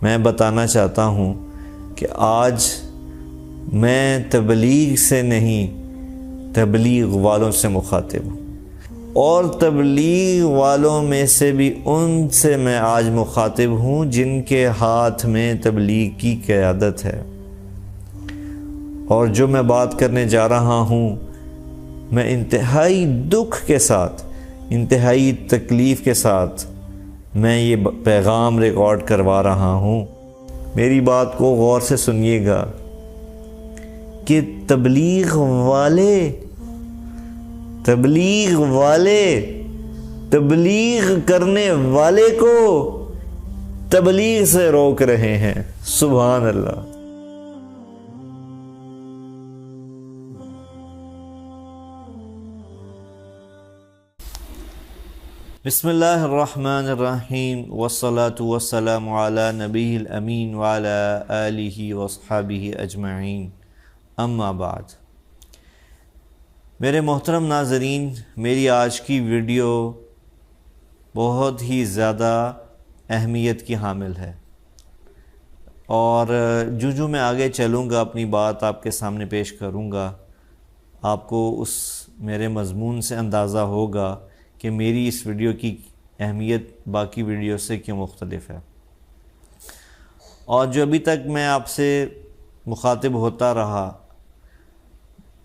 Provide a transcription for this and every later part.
میں بتانا چاہتا ہوں کہ آج میں تبلیغ سے نہیں، تبلیغ والوں سے مخاطب ہوں، اور تبلیغ والوں میں سے بھی ان سے میں آج مخاطب ہوں جن کے ہاتھ میں تبلیغ کی قیادت ہے۔ اور جو میں بات کرنے جا رہا ہوں، میں انتہائی دکھ کے ساتھ، انتہائی تکلیف کے ساتھ میں یہ پیغام ریکارڈ کروا رہا ہوں۔ میری بات کو غور سے سنیے گا کہ تبلیغ والے تبلیغ کرنے والے کو تبلیغ سے روک رہے ہیں۔ سبحان اللہ۔ بسم اللہ الرحمن الرحیم، والصلاة والسلام علی نبی الامین وعلی آلہ واصحابہ اجمعین، اما بعد۔ میرے محترم ناظرین، میری آج کی ویڈیو بہت ہی زیادہ اہمیت کی حامل ہے، اور جو میں آگے چلوں گا اپنی بات آپ کے سامنے پیش کروں گا، آپ کو اس میرے مضمون سے اندازہ ہوگا کہ میری اس ویڈیو کی اہمیت باقی ویڈیو سے کیوں مختلف ہے۔ اور جو ابھی تک میں آپ سے مخاطب ہوتا رہا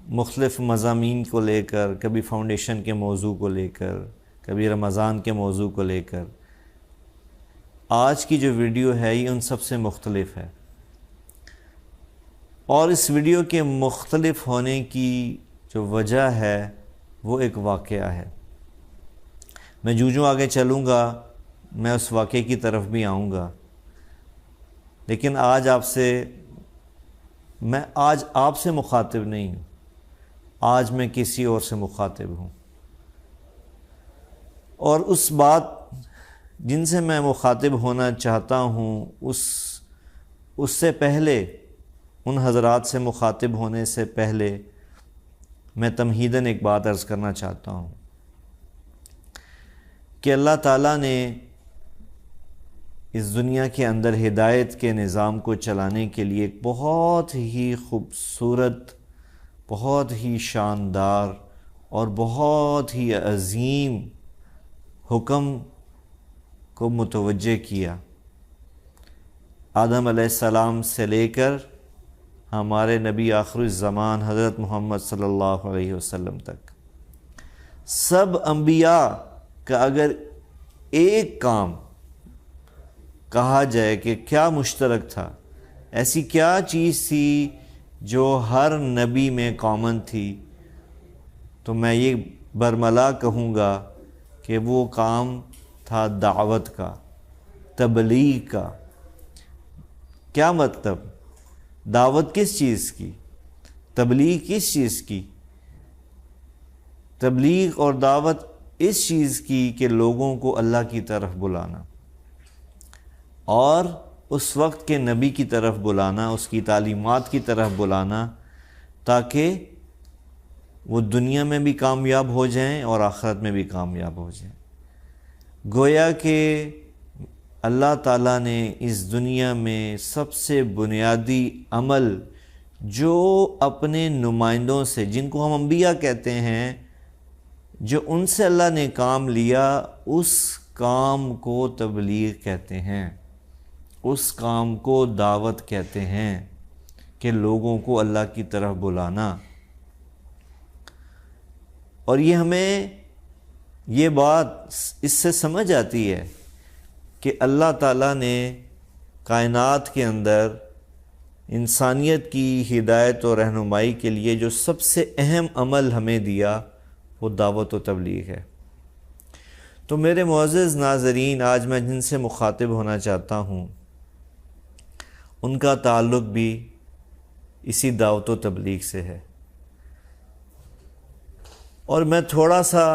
مختلف مضامین کو لے کر، کبھی فاؤنڈیشن کے موضوع کو لے کر، کبھی رمضان کے موضوع کو لے کر، آج کی جو ویڈیو ہے یہ ان سب سے مختلف ہے۔ اور اس ویڈیو کے مختلف ہونے کی جو وجہ ہے وہ ایک واقعہ ہے۔ میں جو آگے چلوں گا میں اس واقعے کی طرف بھی آؤں گا، لیکن آج آپ سے مخاطب نہیں ہوں، آج میں کسی اور سے مخاطب ہوں۔ اور اس بات جن سے میں مخاطب ہونا چاہتا ہوں اس سے پہلے، ان حضرات سے مخاطب ہونے سے پہلے میں تمہیداً ایک بات عرض کرنا چاہتا ہوں کہ اللہ تعالیٰ نے اس دنیا کے اندر ہدایت کے نظام کو چلانے کے لیے ایک بہت ہی خوبصورت، بہت ہی شاندار اور بہت ہی عظیم حکم کو متوجہ کیا، آدم علیہ السلام سے لے کر ہمارے نبی آخر الزمان حضرت محمد صلی اللہ علیہ وسلم تک۔ سب انبیاء کا اگر ایک کام کہا جائے کہ کیا مشترک تھا، ایسی کیا چیز تھی جو ہر نبی میں کامن تھی، تو میں یہ برملا کہوں گا کہ وہ کام تھا دعوت کا، تبلیغ کا۔ کیا مطلب؟ دعوت کس چیز کی؟ تبلیغ کس چیز کی؟ تبلیغ اور دعوت اس چیز کی کہ لوگوں کو اللہ کی طرف بلانا، اور اس وقت کے نبی کی طرف بلانا، اس کی تعلیمات کی طرف بلانا، تاکہ وہ دنیا میں بھی کامیاب ہو جائیں اور آخرت میں بھی کامیاب ہو جائیں۔ گویا کہ اللہ تعالیٰ نے اس دنیا میں سب سے بنیادی عمل جو اپنے نمائندوں سے، جن کو ہم انبیاء کہتے ہیں، جو ان سے اللہ نے کام لیا، اس کام کو تبلیغ کہتے ہیں، اس کام کو دعوت کہتے ہیں، کہ لوگوں کو اللہ کی طرف بلانا۔ اور یہ ہمیں یہ بات اس سے سمجھ آتی ہے کہ اللہ تعالیٰ نے کائنات کے اندر انسانیت کی ہدایت و رہنمائی کے لیے جو سب سے اہم عمل ہمیں دیا وہ دعوت و تبلیغ ہے۔ تو میرے معزز ناظرین، آج میں جن سے مخاطب ہونا چاہتا ہوں ان کا تعلق بھی اسی دعوت و تبلیغ سے ہے، اور میں تھوڑا سا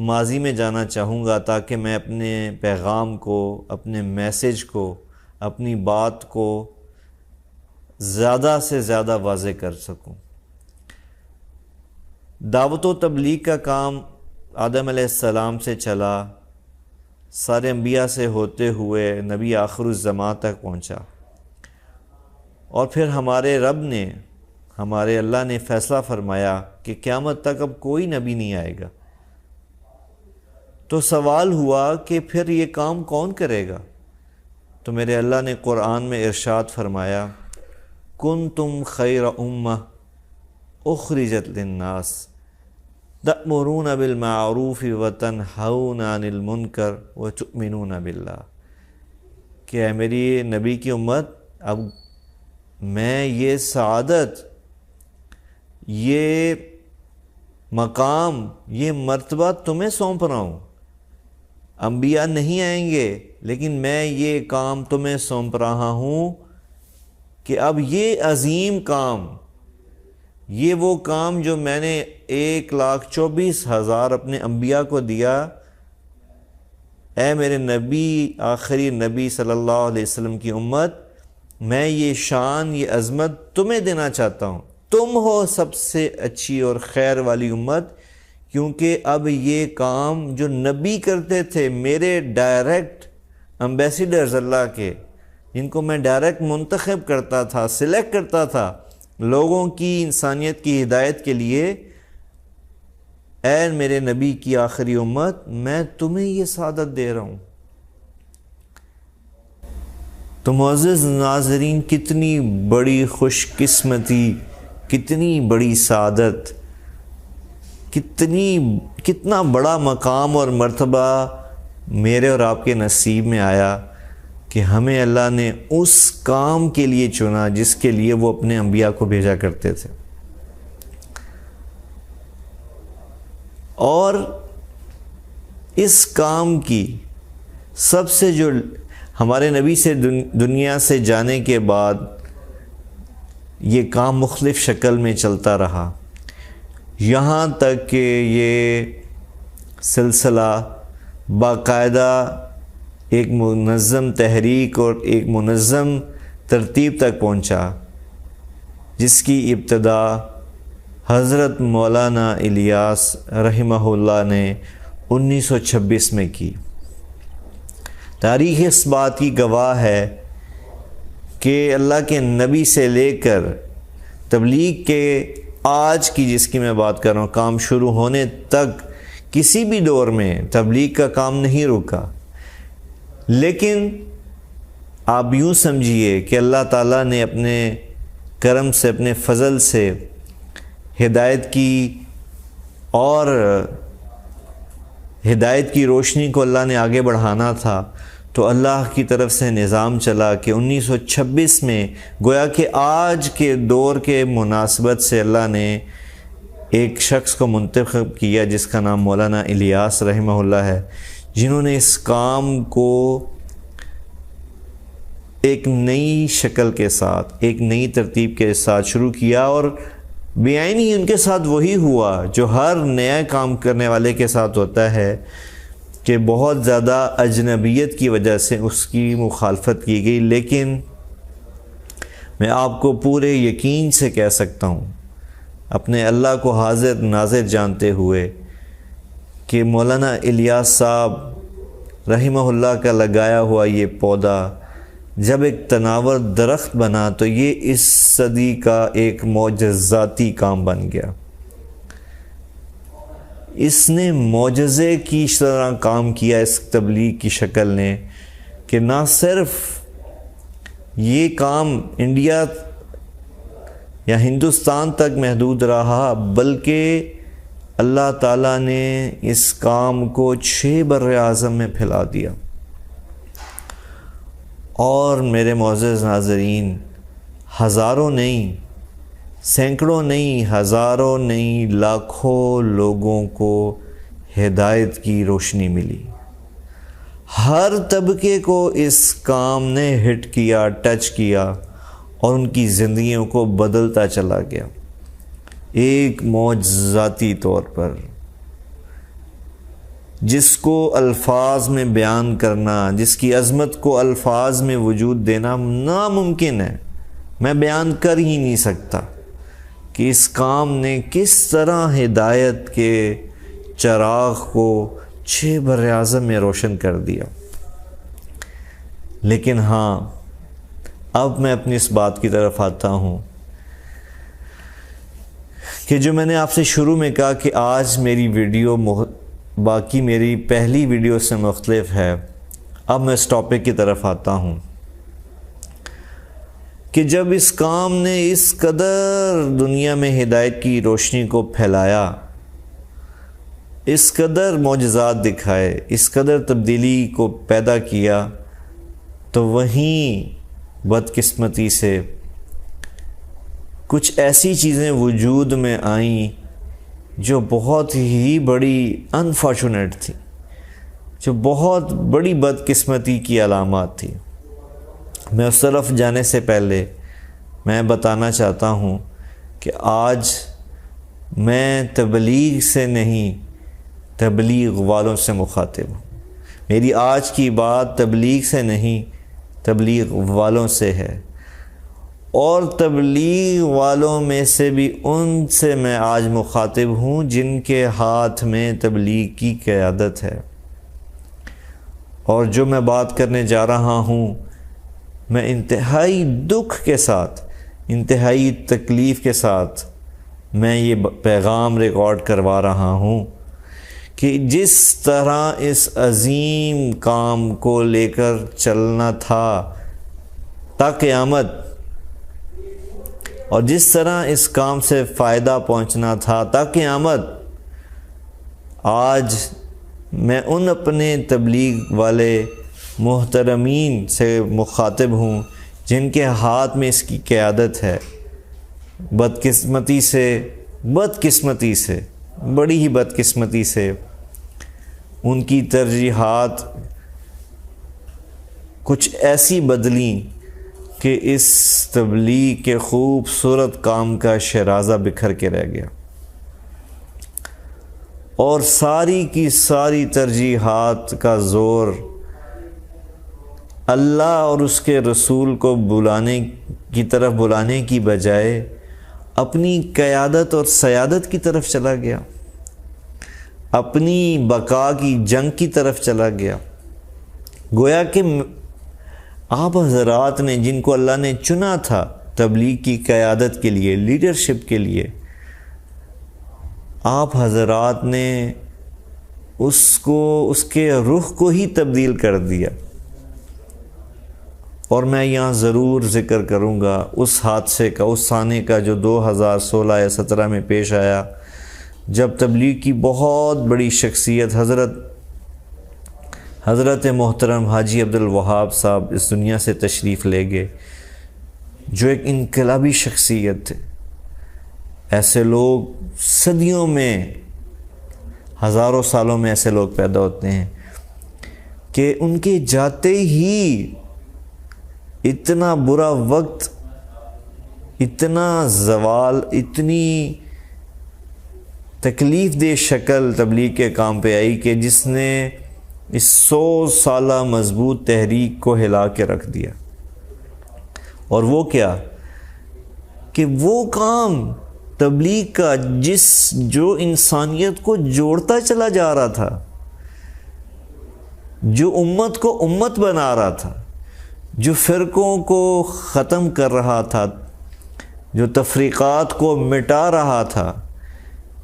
ماضی میں جانا چاہوں گا تاکہ میں اپنے پیغام کو، اپنے میسج کو، اپنی بات کو زیادہ سے زیادہ واضح کر سکوں۔ دعوت و تبلیغ کا کام آدم علیہ السلام سے چلا، سارے انبیاء سے ہوتے ہوئے نبی آخر الزمان تک پہنچا، اور پھر ہمارے رب نے، ہمارے اللہ نے فیصلہ فرمایا کہ قیامت تک اب کوئی نبی نہیں آئے گا۔ تو سوال ہوا کہ پھر یہ کام کون کرے گا؟ تو میرے اللہ نے قرآن میں ارشاد فرمایا، کنتم خیر امہ اخرجت للناس تأمرون بالمعروف وتنہون عن المنکر وتؤمنون باللہ، کہ اے میری نبی کی امت، اب میں یہ سعادت، یہ مقام، یہ مرتبہ تمہیں سونپ رہا ہوں۔ انبیاء نہیں آئیں گے، لیکن میں یہ کام تمہیں سونپ رہا ہوں کہ اب یہ عظیم کام، یہ وہ کام جو میں نے 1,24,000 اپنے انبیاء کو دیا، اے میرے نبی، آخری نبی صلی اللہ علیہ وسلم کی امت، میں یہ شان، یہ عظمت تمہیں دینا چاہتا ہوں۔ تم ہو سب سے اچھی اور خیر والی امت، کیونکہ اب یہ کام جو نبی کرتے تھے، میرے ڈائریکٹ امبیسیڈرز اللہ کے، جن کو میں ڈائریکٹ منتخب کرتا تھا، سلیکٹ کرتا تھا لوگوں کی، انسانیت کی ہدایت کے لیے، اے میرے نبی کی آخری امت، میں تمہیں یہ سعادت دے رہا ہوں۔ تو معزز ناظرین، کتنی بڑی خوش قسمتی، کتنی بڑی سعادت، کتنا بڑا مقام اور مرتبہ میرے اور آپ کے نصیب میں آیا کہ ہمیں اللہ نے اس کام کے لیے چنا جس کے لیے وہ اپنے انبیاء کو بھیجا کرتے تھے۔ اور اس کام کی سب سے جو ہمارے نبی سے دنیا سے جانے کے بعد یہ کام مختلف شکل میں چلتا رہا، یہاں تک کہ یہ سلسلہ باقاعدہ ایک منظم تحریک اور ایک منظم ترتیب تک پہنچا، جس کی ابتدا حضرت مولانا الیاس رحمہ اللہ نے 1926 میں کی۔ تاریخ اس بات کی گواہ ہے کہ اللہ کے نبی سے لے کر تبلیغ کے آج کی، جس کی میں بات کر رہا ہوں، کام شروع ہونے تک کسی بھی دور میں تبلیغ کا کام نہیں رکا۔ لیکن آپ یوں سمجھیے کہ اللہ تعالیٰ نے اپنے کرم سے، اپنے فضل سے ہدایت کی، اور ہدایت کی روشنی کو اللہ نے آگے بڑھانا تھا، تو اللہ کی طرف سے نظام چلا کہ 1926 میں گویا کہ آج کے دور کے مناسبت سے اللہ نے ایک شخص کو منتخب کیا جس کا نام مولانا الیاس رحمہ اللہ ہے، جنہوں نے اس کام کو ایک نئی شکل کے ساتھ، ایک نئی ترتیب کے ساتھ شروع کیا، اور بیان ہی ان کے ساتھ وہی ہوا جو ہر نیا کام کرنے والے کے ساتھ ہوتا ہے، کہ بہت زیادہ اجنبیت کی وجہ سے اس کی مخالفت کی گئی۔ لیکن میں آپ کو پورے یقین سے کہہ سکتا ہوں، اپنے اللہ کو حاضر ناظر جانتے ہوئے، کہ مولانا الیاس صاحب رحمہ اللہ کا لگایا ہوا یہ پودا جب ایک تناور درخت بنا تو یہ اس صدی کا ایک معجزاتی کام بن گیا۔ اس نے معجزے کی طرح کام کیا اس تبلیغ کی شکل نے، کہ نہ صرف یہ کام انڈیا یا ہندوستان تک محدود رہا، بلکہ اللہ تعالیٰ نے اس کام کو 6 بر اعظم میں پھیلا دیا۔ اور میرے معزز ناظرین، ہزاروں نہیں، سینکڑوں نہیں، ہزاروں نہیں، لاکھوں لوگوں کو ہدایت کی روشنی ملی۔ ہر طبقے کو اس کام نے ہٹ کیا، ٹچ کیا، اور ان کی زندگیوں کو بدلتا چلا گیا ایک معجزاتی طور پر، جس کو الفاظ میں بیان کرنا، جس کی عظمت کو الفاظ میں وجود دینا ناممکن ہے۔ میں بیان کر ہی نہیں سکتا کہ اس کام نے کس طرح ہدایت کے چراغ کو 6 براعظم میں روشن کر دیا۔ لیکن ہاں، اب میں اپنی اس بات کی طرف آتا ہوں کہ جو میں نے آپ سے شروع میں کہا کہ آج میری ویڈیو باقی میری پہلی ویڈیو سے مختلف ہے۔ اب میں اس ٹاپک کی طرف آتا ہوں کہ جب اس کام نے اس قدر دنیا میں ہدایت کی روشنی کو پھیلایا، اس قدر معجزات دکھائے، اس قدر تبدیلی کو پیدا کیا، تو وہیں بدقسمتی سے کچھ ایسی چیزیں وجود میں آئیں جو بہت ہی بڑی انفارچونیٹ تھی، جو بہت بڑی بدقسمتی کی علامات تھی۔ میں اس طرف جانے سے پہلے میں بتانا چاہتا ہوں کہ آج میں تبلیغ سے نہیں، تبلیغ والوں سے مخاطب ہوں۔ میری آج کی بات تبلیغ سے نہیں، تبلیغ والوں سے ہے، اور تبلیغ والوں میں سے بھی ان سے میں آج مخاطب ہوں جن کے ہاتھ میں تبلیغ کی قیادت ہے۔ اور جو میں بات کرنے جا رہا ہوں، میں انتہائی دکھ کے ساتھ، انتہائی تکلیف کے ساتھ میں یہ پیغام ریکارڈ کروا رہا ہوں کہ جس طرح اس عظیم کام کو لے کر چلنا تھا تا قیامت، اور جس طرح اس کام سے فائدہ پہنچنا تھا تا قیامت، آج میں ان اپنے تبلیغ والے محترمین سے مخاطب ہوں جن کے ہاتھ میں اس کی قیادت ہے۔ بدقسمتی سے بڑی ہی بدقسمتی سے ان کی ترجیحات کچھ ایسی بدلیں کہ اس تبلیغ کے خوبصورت کام کا شیرازہ بکھر کے رہ گیا، اور ساری کی ساری ترجیحات کا زور اللہ اور اس کے رسول کو بلانے کی بجائے اپنی قیادت اور سیادت کی طرف چلا گیا، اپنی بقا کی جنگ کی طرف چلا گیا۔ گویا کہ آپ حضرات نے، جن کو اللہ نے چنا تھا تبلیغ کی قیادت کے لیے، لیڈرشپ کے لیے، آپ حضرات نے اس کے رخ کو ہی تبدیل کر دیا۔ اور میں یہاں ضرور ذکر کروں گا اس حادثے کا، اس سانے کا جو 2016 یا 17 میں پیش آیا، جب تبلیغ کی بہت بڑی شخصیت حضرت محترم حاجی عبدالوہاب صاحب اس دنیا سے تشریف لے گئے، جو ایک انقلابی شخصیت تھے۔ ایسے لوگ صدیوں میں، ہزاروں سالوں میں ایسے لوگ پیدا ہوتے ہیں کہ ان کے جاتے ہی اتنا برا وقت، اتنا زوال، اتنی تکلیف دہ شکل تبلیغ کے کام پہ آئی کہ جس نے اس 100 سالہ مضبوط تحریک کو ہلا کے رکھ دیا۔ اور وہ کیا کہ وہ کام تبلیغ کا جو انسانیت کو جوڑتا چلا جا رہا تھا، جو امت کو امت بنا رہا تھا، جو فرقوں کو ختم کر رہا تھا، جو تفریقات کو مٹا رہا تھا،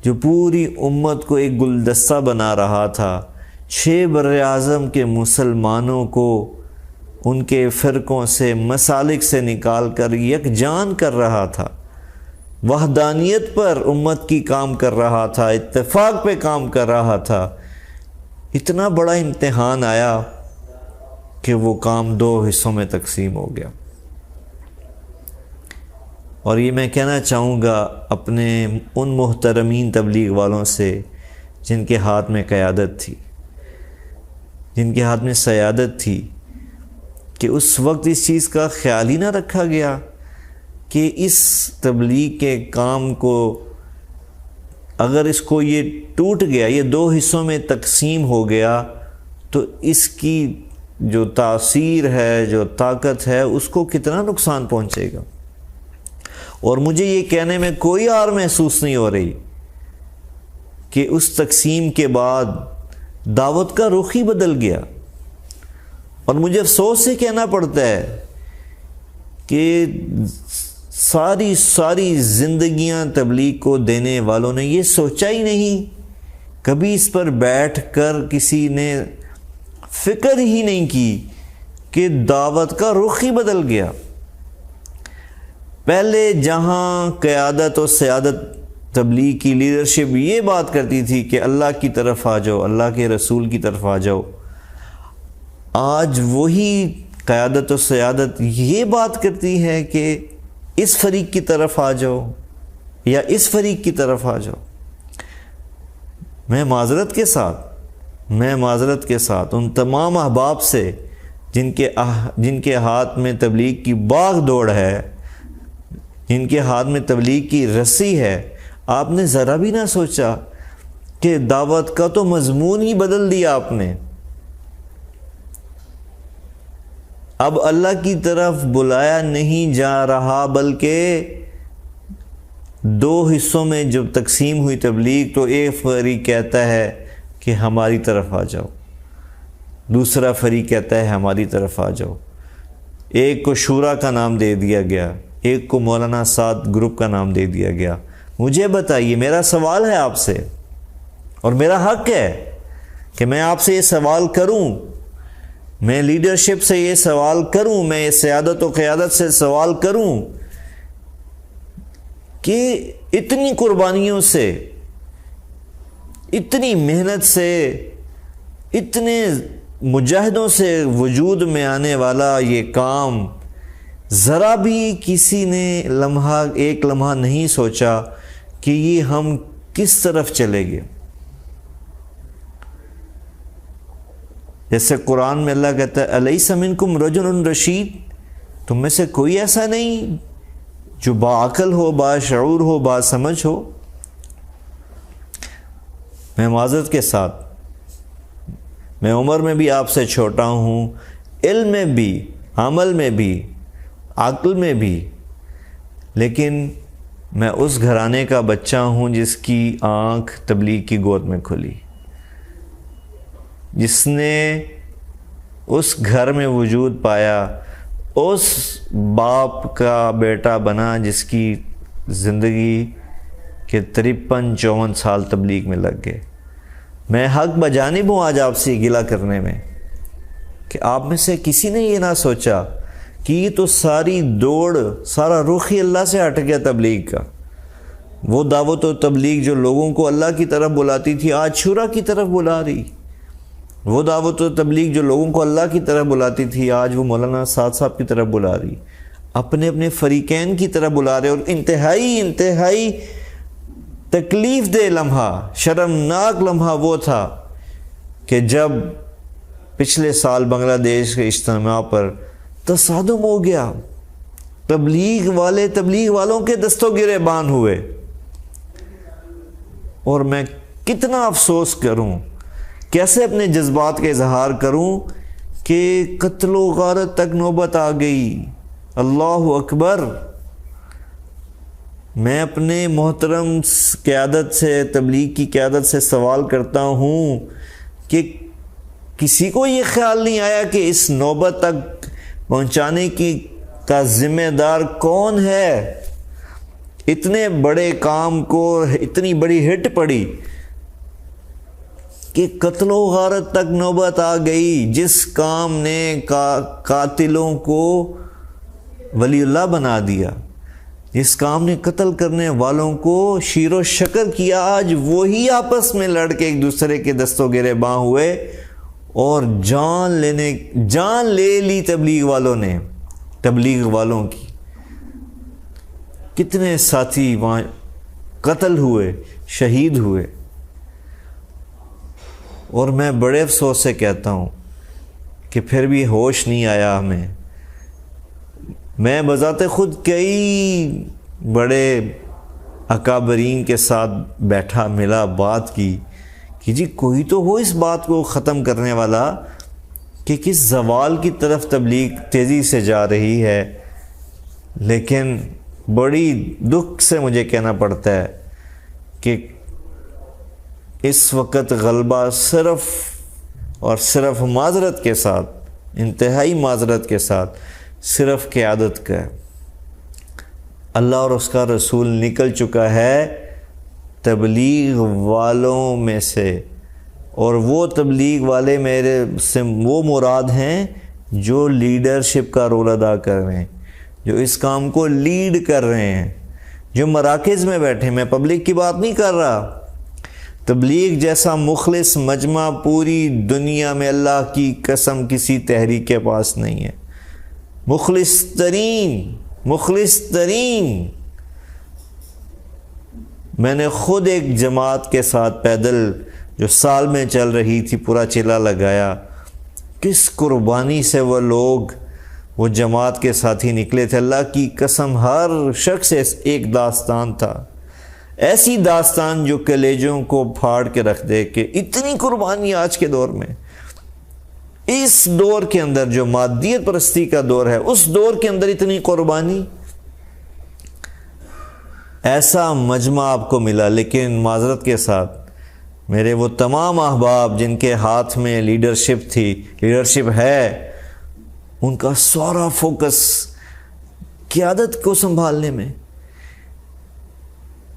جو پوری امت کو ایک گلدستہ بنا رہا تھا، 6 براعظم کے مسلمانوں کو ان کے فرقوں سے، مسالک سے نکال کر یکجان کر رہا تھا، وحدانیت پر امت کی کام کر رہا تھا، اتفاق پہ کام کر رہا تھا۔ اتنا بڑا امتحان آیا کہ وہ کام 2 حصوں میں تقسیم ہو گیا۔ اور یہ میں کہنا چاہوں گا اپنے ان محترمین تبلیغ والوں سے جن کے ہاتھ میں قیادت تھی، جن کے ہاتھ میں سیادت تھی، کہ اس وقت اس چیز کا خیال ہی نہ رکھا گیا کہ اس تبلیغ کے کام کو، اگر اس کو یہ ٹوٹ گیا، یہ 2 حصوں میں تقسیم ہو گیا، تو اس کی جو تاثیر ہے، جو طاقت ہے، اس کو کتنا نقصان پہنچے گا۔ اور مجھے یہ کہنے میں کوئی عار محسوس نہیں ہو رہی کہ اس تقسیم کے بعد دعوت کا رخ ہی بدل گیا. اور مجھے افسوس سے کہنا پڑتا ہے کہ ساری زندگیاں تبلیغ کو دینے والوں نے یہ سوچا ہی نہیں، کبھی اس پر بیٹھ کر کسی نے فکر ہی نہیں کی کہ دعوت کا رخ ہی بدل گیا. پہلے جہاں قیادت و سیادت تبلیغ کی لیڈرشپ یہ بات کرتی تھی کہ اللہ کی طرف آ جاؤ، اللہ کے رسول کی طرف آ جاؤ، آج وہی قیادت و سیادت یہ بات کرتی ہے کہ اس فریق کی طرف آ جاؤ یا اس فریق کی طرف آ جاؤ. میں معذرت کے ساتھ ان تمام احباب سے جن کے ہاتھ میں تبلیغ کی باغ دوڑ ہے، جن کے ہاتھ میں تبلیغ کی رسی ہے، آپ نے ذرا بھی نہ سوچا کہ دعوت کا تو مضمون ہی بدل دیا آپ نے. اب اللہ کی طرف بلایا نہیں جا رہا، بلکہ دو حصوں میں جب تقسیم ہوئی تبلیغ تو ایک فریق کہتا ہے کہ ہماری طرف آ جاؤ، دوسرا فریق کہتا ہے ہماری طرف آ جاؤ. ایک کو شورا کا نام دے دیا گیا، ایک کو مولانا سعد گروپ کا نام دے دیا گیا. مجھے بتائیے، میرا سوال ہے آپ سے اور میرا حق ہے کہ میں آپ سے یہ سوال کروں، میں لیڈرشپ سے یہ سوال کروں، میں سیادت و قیادت سے سوال کروں کہ اتنی قربانیوں سے، اتنی محنت سے، اتنے مجاہدوں سے وجود میں آنے والا یہ کام ذرا بھی کسی نے ایک لمحہ نہیں سوچا کہ یہ ہم کس طرف چلے گئے. جیسے قرآن میں اللہ کہتا ہے الیس منکم رجل رشید، تم میں سے کوئی ایسا نہیں جو باعقل ہو، باشعور ہو، باسمجھ ہو. میں معذرت کے ساتھ، میں عمر میں بھی آپ سے چھوٹا ہوں، علم میں بھی، عمل میں بھی، عقل میں بھی، لیکن میں اس گھرانے کا بچہ ہوں جس کی آنکھ تبلیغ کی گود میں کھلی، جس نے اس گھر میں وجود پایا، اس باپ کا بیٹا بنا جس کی زندگی کے 53-54 سال تبلیغ میں لگ گئے. میں حق بجانب ہوں آج آپ سے گلہ کرنے میں کہ آپ میں سے کسی نے یہ نہ سوچا کہ یہ تو ساری دوڑ، سارا رخ ہی اللہ سے ہٹ گیا تبلیغ کا. وہ دعوت و تبلیغ جو لوگوں کو اللہ کی طرف بلاتی تھی آج شورا کی طرف بلا رہی. وہ دعوت و تبلیغ جو لوگوں کو اللہ کی طرف بلاتی تھی آج وہ مولانا سعد صاحب کی طرف بلا رہی، اپنے اپنے فریقین کی طرف بلا رہے. اور انتہائی تکلیف دہ لمحہ، شرمناک لمحہ وہ تھا کہ جب پچھلے سال بنگلہ دیش کے اجتماع پر تصادم ہو گیا، تبلیغ والوں کے دستوں گرے بان ہوئے. اور میں کتنا افسوس کروں، کیسے اپنے جذبات کا اظہار کروں کہ قتل و غارت تک نوبت آ گئی. اللہ اکبر. میں اپنے محترم قیادت سے، تبلیغ کی قیادت سے سوال کرتا ہوں کہ کسی کو یہ خیال نہیں آیا کہ اس نوبت تک پہنچانے کا ذمہ دار کون ہے؟ اتنے بڑے کام کو اتنی بڑی ہٹ پڑی کہ قتل و غارت تک نوبت آ گئی. جس کام نے قاتلوں کو ولی اللہ بنا دیا، جس کام نے قتل کرنے والوں کو شیر و شکر کیا، آج وہی آپس میں لڑ کے ایک دوسرے کے دستوں گرے باں ہوئے اور جان لے لی تبلیغ والوں نے. تبلیغ والوں کی کتنے ساتھی وہاں قتل ہوئے، شہید ہوئے. اور میں بڑے افسوس سے کہتا ہوں کہ پھر بھی ہوش نہیں آیا ہمیں. میں بذات خود کئی بڑے اکابرین کے ساتھ بیٹھا، ملا، بات کی کہ جی کوئی تو ہو اس بات کو ختم کرنے والا کہ کس زوال کی طرف تبلیغ تیزی سے جا رہی ہے. لیکن بڑی دکھ سے مجھے کہنا پڑتا ہے کہ اس وقت غلبہ صرف اور صرف معذرت کے ساتھ، انتہائی معذرت کے ساتھ صرف قیادت کا ہے۔ اللہ اور اس کا رسول نکل چکا ہے تبلیغ والوں میں سے، اور وہ تبلیغ والے میرے سے وہ مراد ہیں جو لیڈرشپ کا رول ادا کر رہے ہیں، جو اس کام کو لیڈ کر رہے ہیں، جو مراکز میں بیٹھے۔ میں پبلک کی بات نہیں کر رہا۔ تبلیغ جیسا مخلص مجمع پوری دنیا میں اللہ کی قسم کسی تحریک کے پاس نہیں ہے۔ مخلص ترین۔ میں نے خود ایک جماعت کے ساتھ پیدل جو سال میں چل رہی تھی پورا چلا لگایا، کس قربانی سے وہ لوگ وہ جماعت کے ساتھی نکلے تھے۔ اللہ کی قسم ہر شخص ایک داستان تھا، ایسی داستان جو کلیجوں کو پھاڑ کے رکھ دے کہ اتنی قربانی آج کے دور میں، اس دور کے اندر جو مادیت پرستی کا دور ہے، اس دور کے اندر اتنی قربانی۔ ایسا مجمع آپ کو ملا، لیکن معذرت کے ساتھ میرے وہ تمام احباب جن کے ہاتھ میں لیڈرشپ ہے، ان کا سارا فوکس قیادت کو سنبھالنے میں،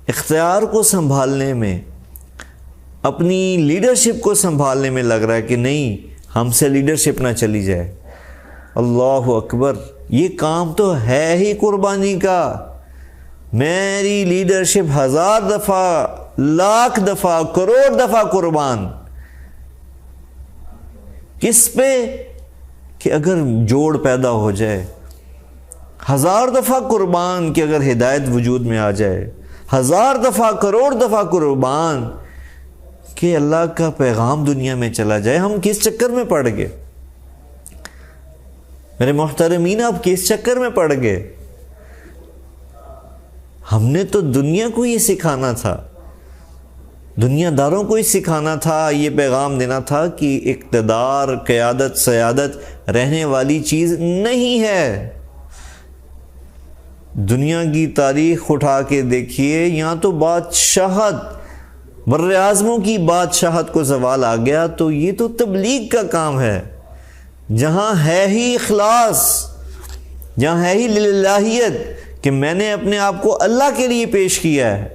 اختیار کو سنبھالنے میں، اپنی لیڈرشپ کو سنبھالنے میں لگ رہا ہے کہ نہیں، ہم سے لیڈرشپ نہ چلی جائے۔ اللہ اکبر، یہ کام تو ہے ہی قربانی کا۔ میری لیڈرشپ 1000 دفعہ، لاکھ دفعہ، کروڑ دفعہ قربان۔ کس پہ؟ کہ اگر جوڑ پیدا ہو جائے، 1000 دفعہ قربان کہ اگر ہدایت وجود میں آ جائے، 1000 دفعہ، کروڑ دفعہ قربان کہ اللہ کا پیغام دنیا میں چلا جائے۔ ہم کس چکر میں پڑ گئے میرے محترمین؟ آپ کس چکر میں پڑ گئے؟ ہم نے تو دنیا کو یہ سکھانا تھا، دنیا داروں کو ہی سکھانا تھا، یہ پیغام دینا تھا کہ اقتدار، قیادت، سیادت رہنے والی چیز نہیں ہے۔ دنیا کی تاریخ اٹھا کے دیکھیے، یہاں تو بادشاہت، بر اعظموں کی بادشاہت کو زوال آ گیا، تو یہ تو تبلیغ کا کام ہے۔ جہاں ہے ہی اخلاص، جہاں ہے ہی للہیت کہ میں نے اپنے آپ کو اللہ کے لیے پیش کیا ہے،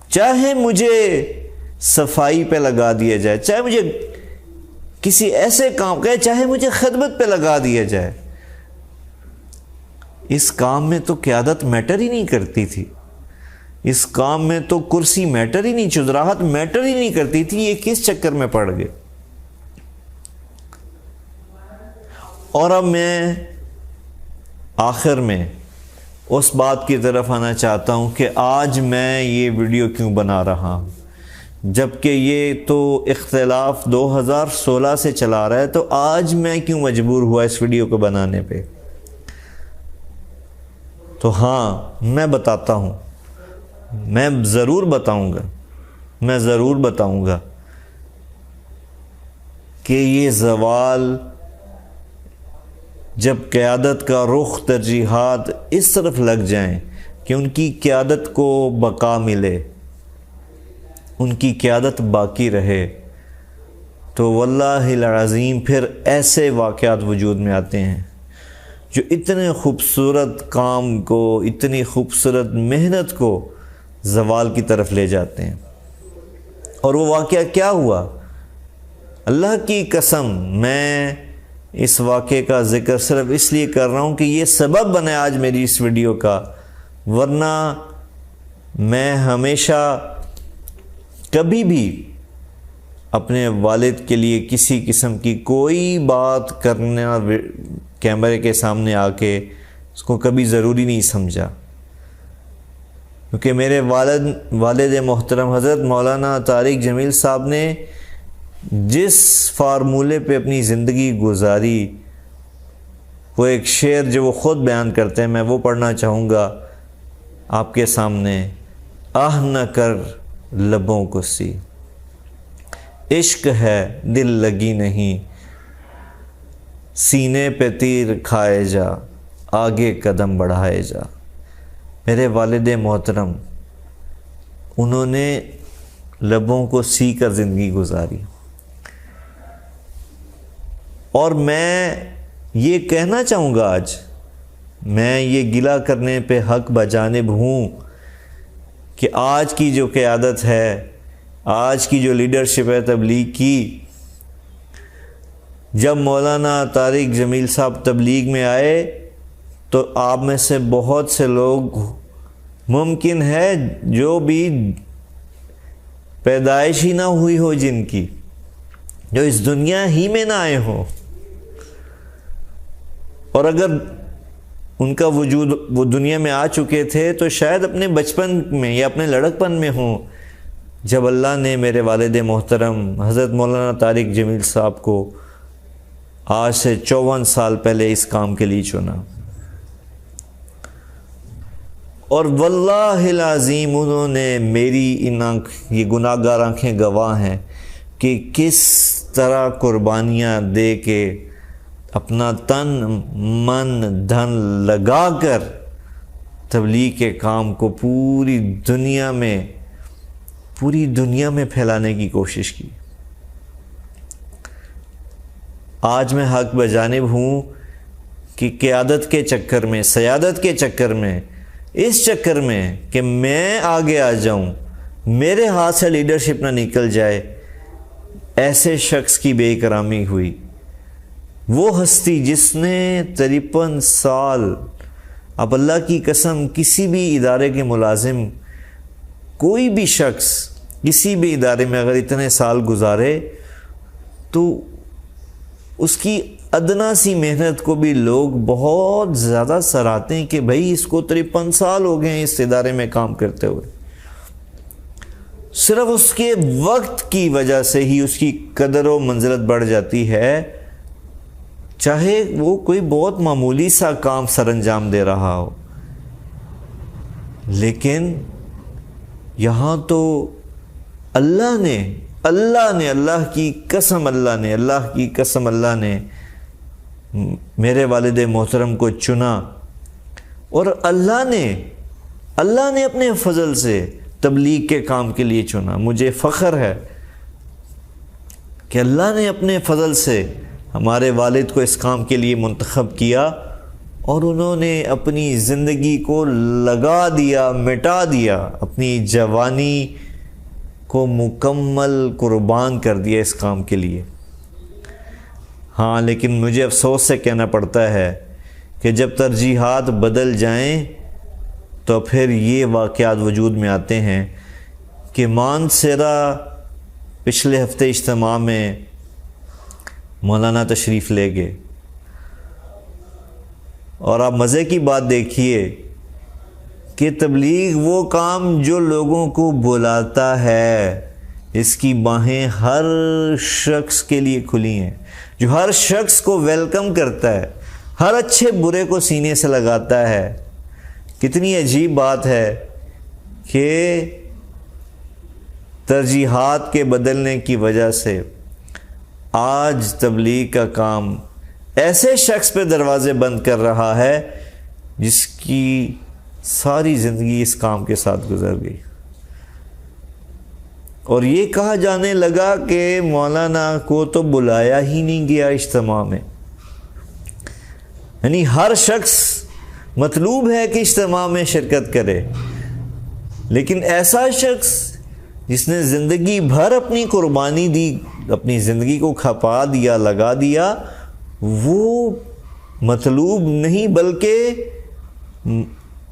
چاہے مجھے صفائی پہ لگا دیا جائے، چاہے مجھے کسی ایسے کام کہ چاہے مجھے خدمت پہ لگا دیا جائے، اس کام میں تو قیادت میٹر ہی نہیں کرتی تھی، اس کام میں تو کرسی میٹر ہی نہیں، چودراہٹ میٹر ہی نہیں کرتی تھی۔ یہ کس چکر میں پڑ گئے؟ اور اب میں آخر میں اس بات کی طرف آنا چاہتا ہوں کہ آج میں یہ ویڈیو کیوں بنا رہا ہوں، جبکہ یہ تو اختلاف 2016 سے چلا رہا ہے، تو آج میں کیوں مجبور ہوا اس ویڈیو کو بنانے پہ؟ تو ہاں، میں بتاتا ہوں، میں ضرور بتاؤں گا کہ یہ زوال، جب قیادت کا رخ، ترجیحات اس طرف لگ جائیں کہ ان کی قیادت کو بقا ملے، ان کی قیادت باقی رہے، تو واللہ العظیم پھر ایسے واقعات وجود میں آتے ہیں جو اتنے خوبصورت کام کو، اتنی خوبصورت محنت کو زوال کی طرف لے جاتے ہیں۔ اور وہ واقعہ کیا ہوا؟ اللہ کی قسم، میں اس واقعے کا ذکر صرف اس لیے کر رہا ہوں کہ یہ سبب بنے آج میری اس ویڈیو کا، ورنہ میں ہمیشہ کبھی بھی اپنے والد کے لیے کسی قسم کی کوئی بات کرنا کیمرے کے سامنے آ کے اس کو کبھی ضروری نہیں سمجھا، کیونکہ میرے والد محترم حضرت مولانا طارق جمیل صاحب نے جس فارمولے پہ اپنی زندگی گزاری، وہ ایک شعر جو وہ خود بیان کرتے ہیں، میں وہ پڑھنا چاہوں گا آپ کے سامنے۔ آہ نہ کر لبوں کو سی، عشق ہے دل لگی نہیں، سینے پہ تیر کھائے جا، آگے قدم بڑھائے جا۔ میرے والد محترم، انہوں نے لبوں کو سی کر زندگی گزاری۔ اور میں یہ کہنا چاہوں گا آج، میں یہ گلہ کرنے پہ حق بجانب ہوں کہ آج کی جو قیادت ہے، آج کی جو لیڈرشپ ہے تبلیغ کی، جب مولانا طارق جمیل صاحب تبلیغ میں آئے تو آپ میں سے بہت سے لوگ ممکن ہے جو بھی پیدائش ہی نہ ہوئی ہو، جن کی، جو اس دنیا ہی میں نہ آئے ہوں، اور اگر ان کا وجود وہ دنیا میں آ چکے تھے تو شاید اپنے بچپن میں یا اپنے لڑکپن میں ہوں، جب اللہ نے میرے والد محترم حضرت مولانا طارق جمیل صاحب کو آج سے 54 سال پہلے اس کام کے لیے چنا۔ اور واللہ العظیم انہوں نے میری یہ گناہ گار آنکھیں گواہ ہیں کہ کس طرح قربانیاں دے کے اپنا تن من دھن لگا کر تبلیغ کے کام کو پوری دنیا میں پھیلانے کی کوشش کی۔ آج میں حق بجانب ہوں کہ قیادت کے چکر میں، سیادت کے چکر میں، اس چکر میں کہ میں آگے آ جاؤں، میرے ہاتھ سے لیڈرشپ نہ نکل جائے، ایسے شخص کی بے اکرامی ہوئی۔ وہ ہستی جس نے 53 سال، اب اللہ کی قسم کسی بھی ادارے کے ملازم، کوئی بھی شخص کسی بھی ادارے میں اگر اتنے سال گزارے تو اس کی ادنا سی محنت کو بھی لوگ بہت زیادہ سراہتے ہیں کہ بھئی اس کو 53 سال ہو گئے ہیں اس ادارے میں کام کرتے ہوئے۔ صرف اس کے وقت کی وجہ سے ہی اس کی قدر و منزلت بڑھ جاتی ہے، چاہے وہ کوئی بہت معمولی سا کام سر انجام دے رہا ہو۔ لیکن یہاں تو اللہ کی قسم میرے والد محترم کو چنا، اور اللہ نے اپنے فضل سے تبلیغ کے کام کے لیے چنا۔ مجھے فخر ہے کہ اللہ نے اپنے فضل سے ہمارے والد کو اس کام کے لیے منتخب کیا، اور انہوں نے اپنی زندگی کو لگا دیا، مٹا دیا، اپنی جوانی کو مکمل قربان کر دیا اس کام کے لیے۔ ہاں، لیکن مجھے افسوس سے کہنا پڑتا ہے کہ جب ترجیحات بدل جائیں تو پھر یہ واقعات وجود میں آتے ہیں کہ مانسیرا پچھلے ہفتے اجتماع میں مولانا تشریف لے گئے، اور آپ مزے کی بات دیکھیے کہ تبلیغ وہ کام جو لوگوں کو بلاتا ہے، اس کی باہیں ہر شخص کے لیے کھلی ہیں، جو ہر شخص کو ویلکم کرتا ہے، ہر اچھے برے کو سینے سے لگاتا ہے۔ کتنی عجیب بات ہے کہ ترجیحات کے بدلنے کی وجہ سے آج تبلیغ کا کام ایسے شخص پہ دروازے بند کر رہا ہے جس کی ساری زندگی اس کام کے ساتھ گزر گئی، اور یہ کہا جانے لگا کہ مولانا کو تو بلایا ہی نہیں گیا اجتماع میں۔ یعنی ہر شخص مطلوب ہے کہ اجتماع میں شرکت کرے، لیکن ایسا شخص جس نے زندگی بھر اپنی قربانی دی، اپنی زندگی کو کھپا دیا، لگا دیا، وہ مطلوب نہیں بلکہ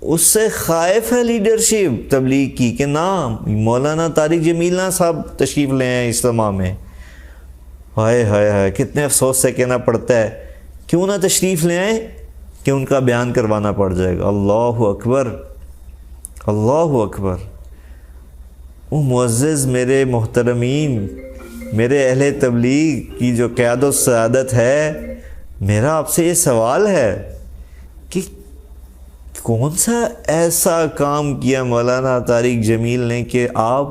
اس سے خائف ہے لیڈرشپ تبلیغ کی کہ نام مولانا طارق جمیل صاحب تشریف لے آئیں اجتماع میں۔ ہائے ہائے ہائے، کتنے افسوس سے کہنا پڑتا ہے، کیوں نہ تشریف لے آئیں کہ ان کا بیان کروانا پڑ جائے گا۔ اللہ اکبر، اللہ اکبر۔ وہ معزز میرے محترمین، میرے اہل تبلیغ کی جو قیادت و سعادت ہے، میرا آپ سے یہ سوال ہے کہ کون سا ایسا کام کیا مولانا طارق جمیل نے کہ آپ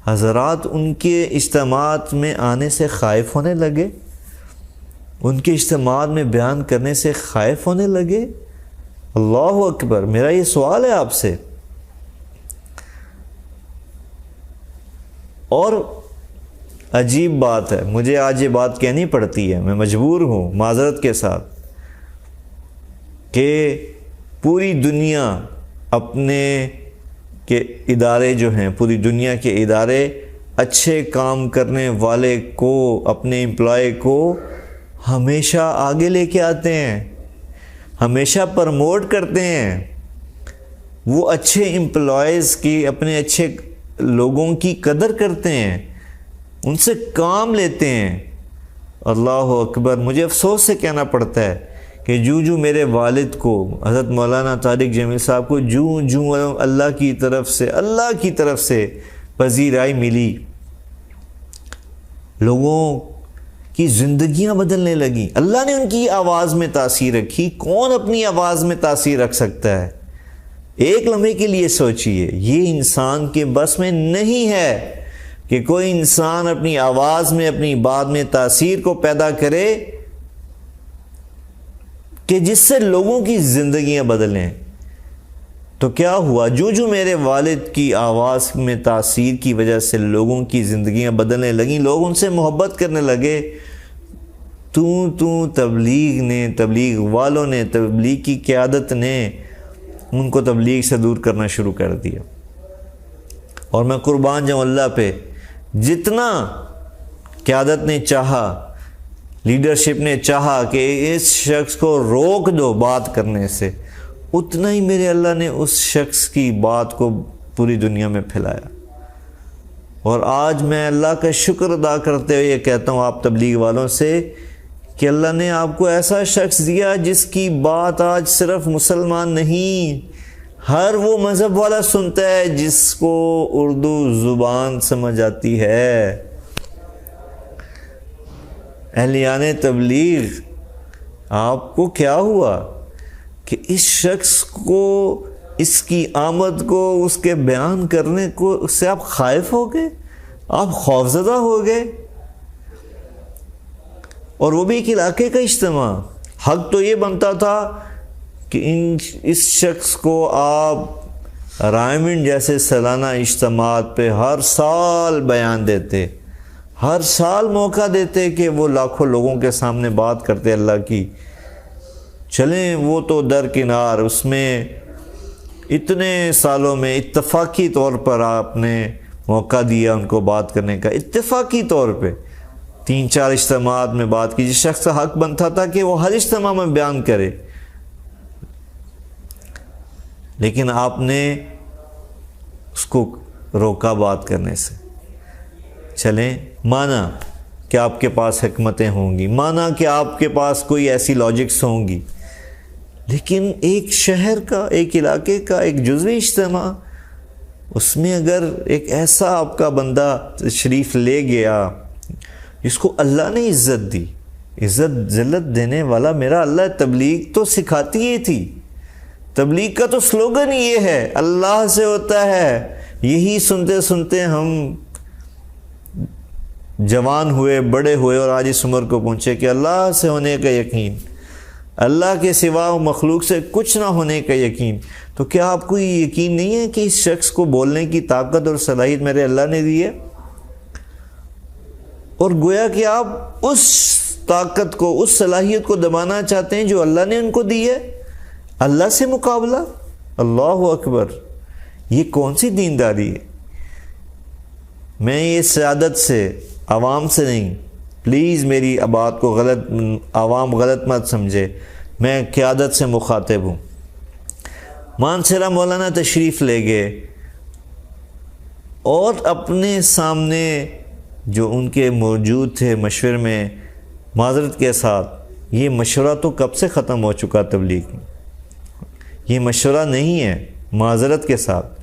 حضرات ان کے اجتماعات میں آنے سے خائف ہونے لگے، ان کے اجتماعات میں بیان کرنے سے خائف ہونے لگے؟ اللہ اکبر، میرا یہ سوال ہے آپ سے۔ اور عجیب بات ہے، مجھے آج یہ بات کہنی پڑتی ہے، میں مجبور ہوں معذرت کے ساتھ، کہ پوری دنیا اپنے کے ادارے جو ہیں، پوری دنیا کے ادارے اچھے کام کرنے والے کو، اپنے امپلائی کو ہمیشہ آگے لے کے آتے ہیں، ہمیشہ پرموٹ کرتے ہیں۔ وہ اچھے امپلائیز کی، اپنے اچھے لوگوں کی قدر کرتے ہیں، ان سے کام لیتے ہیں۔ اللہ اکبر، مجھے افسوس سے کہنا پڑتا ہے کہ جو میرے والد کو، حضرت مولانا طارق جمیل صاحب کو جو اللہ کی طرف سے پذیرائی ملی، لوگوں کی زندگیاں بدلنے لگیں، اللہ نے ان کی آواز میں تاثیر رکھی۔ کون اپنی آواز میں تاثیر رکھ سکتا ہے؟ ایک لمحے کے لیے سوچئے، یہ انسان کے بس میں نہیں ہے کہ کوئی انسان اپنی آواز میں، اپنی بات میں تاثیر کو پیدا کرے کہ جس سے لوگوں کی زندگیاں بدلیں۔ تو کیا ہوا؟ جو میرے والد کی آواز میں تاثیر کی وجہ سے لوگوں کی زندگیاں بدلنے لگیں، لوگ ان سے محبت کرنے لگے، تبلیغ والوں نے، تبلیغ کی قیادت نے ان کو تبلیغ سے دور کرنا شروع کر دیا۔ اور میں قربان جاؤں اللہ پہ، جتنا قیادت نے چاہا، لیڈرشپ نے چاہا کہ اس شخص کو روک دو بات کرنے سے، اتنا ہی میرے اللہ نے اس شخص کی بات کو پوری دنیا میں پھیلایا۔ اور آج میں اللہ کا شکر ادا کرتے ہوئے یہ کہتا ہوں آپ تبلیغ والوں سے کہ اللہ نے آپ کو ایسا شخص دیا جس کی بات آج صرف مسلمان نہیں، ہر وہ مذہب والا سنتا ہے جس کو اردو زبان سمجھ آتی ہے۔ اہلیان تبلیغ، آپ کو کیا ہوا کہ اس شخص کو، اس کی آمد کو، اس کے بیان کرنے کو، اس سے آپ خائف ہو گئے، آپ خوفزدہ ہو گئے؟ اور وہ بھی ایک علاقے کا اجتماع۔ حق تو یہ بنتا تھا کہ اس شخص کو آپ رائمنڈ جیسے سالانہ اجتماعات پہ ہر سال بیان دیتے، ہر سال موقع دیتے کہ وہ لاکھوں لوگوں کے سامنے بات کرتے اللہ کی۔ چلیں وہ تو درکنار، اس میں اتنے سالوں میں اتفاقی طور پر آپ نے موقع دیا ان کو بات کرنے کا، اتفاقی طور پہ 3-4 اجتماعات میں بات کی، جس شخص کا حق بنتا تھا کہ وہ ہر اجتماع میں بیان کرے، لیکن آپ نے اس کو روکا بات کرنے سے۔ چلیں، مانا کہ آپ کے پاس حکمتیں ہوں گی، مانا کہ آپ کے پاس کوئی ایسی لاجکس ہوں گی، لیکن ایک شہر کا، ایک علاقے کا ایک جزوی اجتماع، اس میں اگر ایک ایسا آپ کا بندہ تشریف لے گیا جس کو اللہ نے عزت دی، عزت ذلت دینے والا میرا اللہ، تبلیغ تو سکھاتی ہی تھی، تبلیغ کا تو سلوگن یہ ہے، اللہ سے ہوتا ہے۔ یہی سنتے سنتے ہم جوان ہوئے، بڑے ہوئے، اور آج اس عمر کو پہنچے کہ اللہ سے ہونے کا یقین، اللہ کے سوا مخلوق سے کچھ نہ ہونے کا یقین۔ تو کیا آپ کو یہ یقین نہیں ہے کہ اس شخص کو بولنے کی طاقت اور صلاحیت میرے اللہ نے دی ہے؟ اور گویا کہ آپ اس طاقت کو، اس صلاحیت کو دبانا چاہتے ہیں جو اللہ نے ان کو دی ہے، اللہ سے مقابلہ۔ اللہ اکبر، یہ کون سی دینداری ہے؟ میں یہ سیادت سے، عوام سے نہیں، پلیز میری بات کو عوام غلط مت سمجھے، میں قیادت سے مخاطب ہوں۔ مانسہرہ مولانا تشریف لے گئے اور اپنے سامنے جو ان کے موجود تھے مشورے میں، معذرت کے ساتھ، یہ مشورہ تو کب سے ختم ہو چکا تبلیغ میں، یہ مشورہ نہیں ہے، معذرت کے ساتھ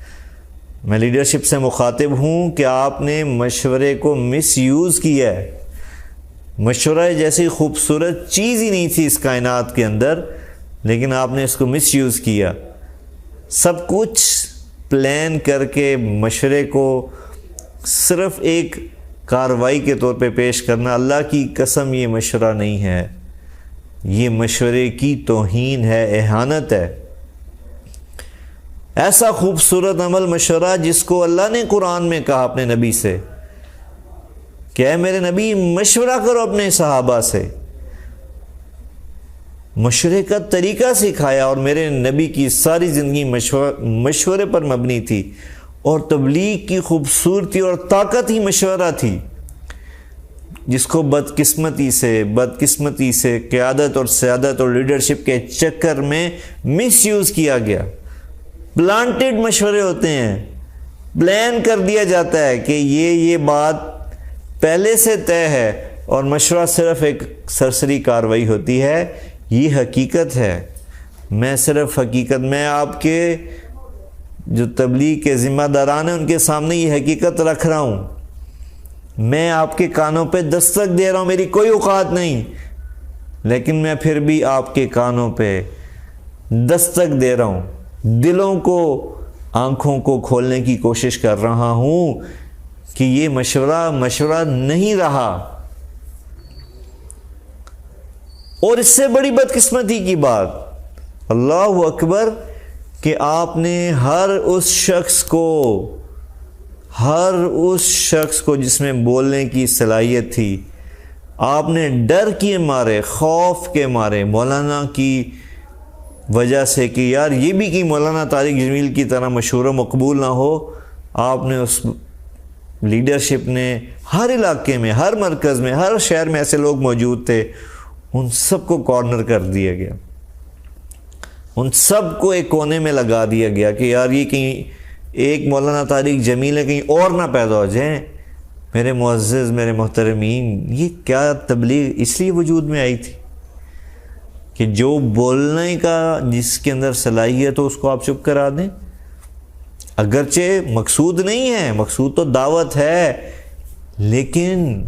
میں لیڈرشپ سے مخاطب ہوں کہ آپ نے مشورے کو مس یوز کیا ہے۔ مشورہ جیسی خوبصورت چیز ہی نہیں تھی اس کائنات کے اندر، لیکن آپ نے اس کو مس یوز کیا۔ سب کچھ پلان کر کے مشورے کو صرف ایک کارروائی کے طور پہ پیش کرنا، اللہ کی قسم یہ مشورہ نہیں ہے، یہ مشورے کی توہین ہے، اہانت ہے۔ ایسا خوبصورت عمل مشورہ جس کو اللہ نے قرآن میں کہا اپنے نبی سے کہ اے میرے نبی مشورہ کرو اپنے صحابہ سے، مشورے کا طریقہ سکھایا، اور میرے نبی کی ساری زندگی مشورے پر مبنی تھی، اور تبلیغ کی خوبصورتی اور طاقت ہی مشورہ تھی، جس کو بدقسمتی سے قیادت اور سیادت اور لیڈرشپ کے چکر میں مس یوز کیا گیا۔ پلانٹڈ مشورے ہوتے ہیں، پلان کر دیا جاتا ہے کہ یہ بات پہلے سے طے ہے، اور مشورہ صرف ایک سرسری کارروائی ہوتی ہے۔ یہ حقیقت ہے، میں آپ کے جو تبلیغ کے ذمہ داران ہیں ان کے سامنے یہ حقیقت رکھ رہا ہوں، میں آپ کے کانوں پہ دستک دے رہا ہوں، میری کوئی اوقات نہیں، لیکن میں پھر بھی آپ کے کانوں پہ دستک دے رہا ہوں، دلوں کو، آنکھوں کو کھولنے کی کوشش کر رہا ہوں کہ یہ مشورہ نہیں رہا۔ اور اس سے بڑی بدقسمتی کی بات، اللہ اکبر، کہ آپ نے ہر اس شخص کو جس میں بولنے کی صلاحیت تھی، آپ نے ڈر کے مارے، خوف کے مارے، مولانا کی وجہ سے کہ یار یہ بھی کہ مولانا طارق جمیل کی طرح مشہور و مقبول نہ ہو، آپ نے اس لیڈرشپ نے ہر علاقے میں، ہر مرکز میں، ہر شہر میں ایسے لوگ موجود تھے، ان سب کو کارنر کر دیا گیا، ان سب کو ایک کونے میں لگا دیا گیا کہ یار یہ کہیں ایک مولانا طارق جمیل ہے، کہیں اور نہ پیدا ہو جائیں۔ میرے معزز، میرے محترمین، یہ کیا تبلیغ اس لیے وجود میں آئی تھی کہ جو بولنے کا جس کے اندر صلاحیت ہو اس کو آپ چپ کرا دیں؟ اگرچہ مقصود نہیں ہے، مقصود تو دعوت ہے، لیکن